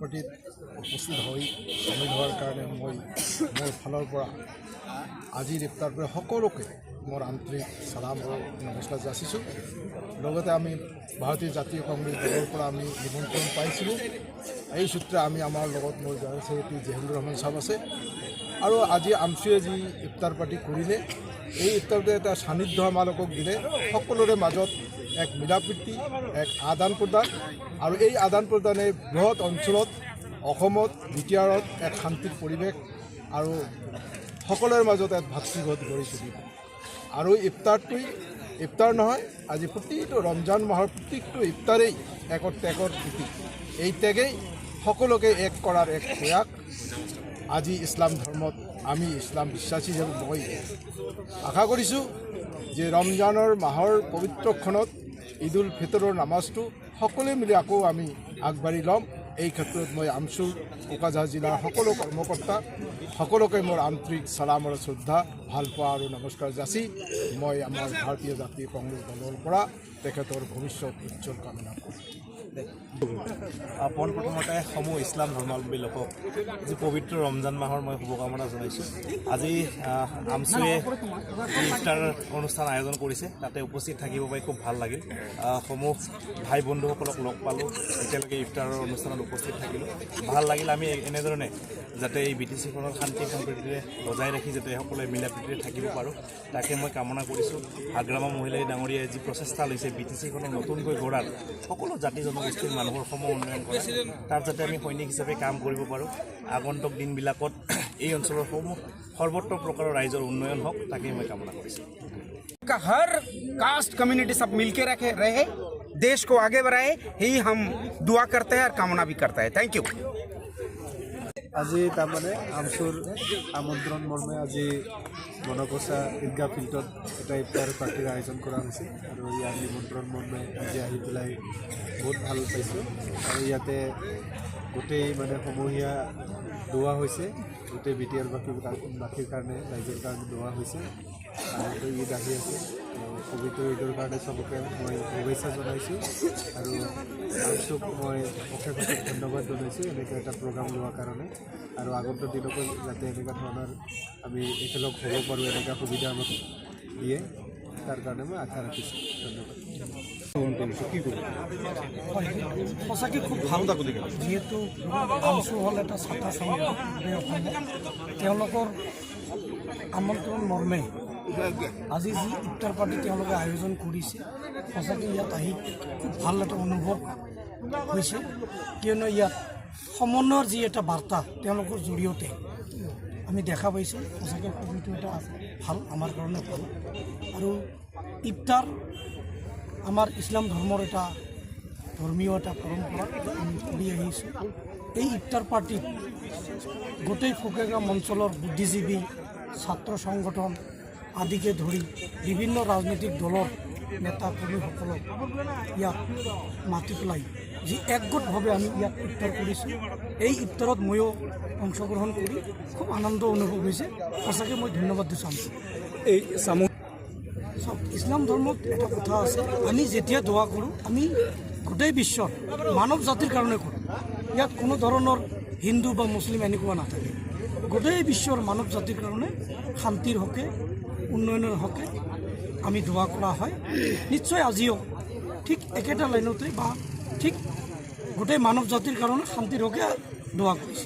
পাৰ্টিত উপস্থিত হৈ সামিল হোৱাৰ কাৰণে মই মোৰ ফালৰ পৰা আজিৰ ইফতাৰটোৱে সকলোকে মোৰ আন্তৰিক চালাম আৰু নমস্কাৰ যাচিছোঁ। লগতে আমি ভাৰতীয় জাতীয় কংগ্ৰেছ দলৰ পৰা আমি নিমন্ত্ৰণ পাইছিলোঁ। এই সূত্ৰে আমি আমাৰ লগত মোৰ জেনেৰেল ছেক্ৰেটাৰী জহিৰুৰ ৰহমান চাহাব আছে আৰু আজি আমচুৱে যি ইফতাৰ পাৰ্টি কৰিলে এই ইফতাৰটোৱে এটা সান্নিধ্য আমালোকক দিলে। সকলোৰে মাজত এক মিলাপ্ৰীতি, এক আদান প্ৰদান আৰু এই আদান প্ৰদানে বৃহৎ অঞ্চলত অসমত বিটিআৰত এক শান্তিৰ পৰিৱেশ আৰু সকলোৰে মাজত এক ভাতৃবোধ গঢ়ি তুলিব। আৰু ইফতাৰ নহয়, আজি প্ৰতিটো ৰমজান মাহৰ প্ৰত্যেকটো ইফতাৰেই একত ত্যাগৰ প্ৰতীক। এই ত্যাগেই সকলোকে এক কৰাৰ এক প্ৰয়াস। আজি ইছলাম ধৰ্মত আমি ইছলাম বিশ্বাসী হিচাপে মই আশা কৰিছোঁ যে ৰমজানৰ মাহৰ পবিত্ৰক্ষণত ঈদ উল ফিতৰৰ নামাজটো সকলোৱে মিলি আকৌ আমি আগবাঢ়ি ল'ম। এই ক্ষেত্ৰত মই আমচুৰ কোকৰাঝাৰ জিলাৰ সকলো কৰ্মকৰ্তা সকলোকে মোৰ আন্তৰিক চালাম আৰু শ্ৰদ্ধা, ভালপোৱা আৰু নমস্কাৰ যাচি মই আমাৰ ভাৰতীয় জাতীয় কংগ্ৰেছ দলৰ পৰা তেখেতৰ ভৱিষ্যত উজ্জ্বল কামনা কৰোঁ। পোনপ্ৰথমতে সমূহ ইছলাম ধৰ্মাৱলম্বী লোকক যি পবিত্ৰ ৰমজান মাহৰ মই শুভকামনা জনাইছোঁ। আজি আমচুৱে ইফতাৰ অনুষ্ঠান আয়োজন কৰিছে, তাতে উপস্থিত থাকিব পাৰি খুব ভাল লাগিল। সমূহ ভাই বন্ধুসকলক লগ পালোঁ, একেলগে ইফতাৰৰ অনুষ্ঠানত উপস্থিত থাকিলোঁ, ভাল লাগিল। আমি এনেধৰণে যাতে এই BTCখনৰ শান্তি সম্প্ৰীতিৰে বজাই ৰাখি যাতে সকলোৱে মিলা প্ৰীতিৰে থাকিব পাৰোঁ তাকে মই কামনা কৰিছোঁ। হাগ্ৰামা মহিলাই ডাঙৰীয়াই যি প্ৰচেষ্টা লৈছে BTCখনক নতুনকৈ গঢ়াৰ, সকলো জাতি জনগোষ্ঠীৰ মানুহৰ উন্নয়ন কৰে, তাত যাতে আমি সৈনিক হিচাপে কাম কৰিব পাৰোঁ। আগন্তুক দিনবিলাকত এই অঞ্চলৰ সৰ্বত্ৰ প্ৰকাৰৰ ৰাইজৰ উন্নয়ন হওক তাকেই মই কামনা কৰিছোঁ। हर कास्ट कम्युनिटी सब मिलके रहे, देश को आगे बढ़ाए, यही हम दुआ करते हैं और कामना भी करते हैं। Thank you. আজি তাৰমানে আমচুৰ আমন্ত্ৰণ মৰ্মে আজি বনকচা ঈদগাহ ফিল্ডত এটা ইফতাৰ পাৰ্টিৰ আয়োজন কৰা হৈছে আৰু ইয়াৰ নিমন্ত্ৰণ মৰ্মে আজি আহি পেলাই বহুত ভাল পাইছোঁ। আৰু ইয়াতে গোটেই মানে সমূহীয়া দোৱা হৈছে, গোটেই BTR বাসীৰ কাৰণে, ৰাইজৰ কাৰণে দোৱা হৈছে। আৰু ঈদ আহি আছে, পবিত্ৰ ঈদৰ কাৰণে চবকে মই শুভেচ্ছা জনাইছোঁ আৰু আমচুক মই অশেষ ধন্যবাদ জনাইছোঁ এনেকৈ এটা প্ৰগ্ৰাম লোৱাৰ কাৰণে। আৰু আগন্তুক দিনতো যাতে এনেকুৱা ধৰণৰ আমি একেলগ হ'ব পাৰোঁ, এনেকুৱা সুবিধা আমাক দিয়ে, তাৰ কাৰণে মই আশা ৰাখিছোঁ। ধন্যবাদ। সঁচাকৈ খুব ভাল যিহেতু আমচু হ'ল এটা ছাত্ৰ সংঘ, তেওঁলোকৰ আমন্ত্ৰণ মৰ্মে আজি যি ইফতাৰ পাৰ্টি তেওঁলোকে আয়োজন কৰিছে, সঁচাকৈ ইয়াত আহি খুব ভাল এটা অনুভৱ হৈছে। কিয়নো ইয়াত সমন্বয়ৰ যি এটা বাৰ্তা তেওঁলোকৰ জৰিয়তে আমি দেখা পাইছোঁ, সঁচাকৈ খুবটো এটা ভাল, আমাৰ কাৰণে ভাল। আৰু ইফতাৰ আমাৰ ইছলাম ধৰ্মৰ এটা ধৰ্মীয় এটা পৰম্পৰা আমি কৰি আহিছোঁ। এই ইফতাৰ পাৰ্টিত গোটেই ফকীৰগাঁও অঞ্চলৰ বুদ্ধিজীৱী, ছাত্ৰ সংগঠন আদিকে ধৰি বিভিন্ন ৰাজনৈতিক দলৰ নেতা কৰ্মীসকলক ইয়াত মাতি পেলাই যি একগোটভাৱে আমি ইয়াত ইফতাৰ কৰিছোঁ, এই ইফতাৰত ময়ো অংশগ্ৰহণ কৰি খুব আনন্দ অনুভৱ হৈছে। সঁচাকৈ মই ধন্যবাদ দিছোঁ। এই ইছলাম ধৰ্মত এটা কথা আছে, আমি যেতিয়া দোৱা কৰোঁ আমি গোটেই বিশ্বৰ মানৱ জাতিৰ কাৰণে কৰোঁ। ইয়াত কোনো ধৰণৰ হিন্দু বা মুছলিম এনেকুৱা নাথাকে, গোটেই বিশ্বৰ মানৱ জাতিৰ কাৰণে শান্তিৰ হকে, উন্নয়নৰ হকে আমি দোৱা কৰা হয়। নিশ্চয় আজিও ঠিক একেটা লাইনতে বা ঠিক গোটেই মানৱ জাতিৰ কাৰণে শান্তিৰ হকে দোৱা কৰিছে।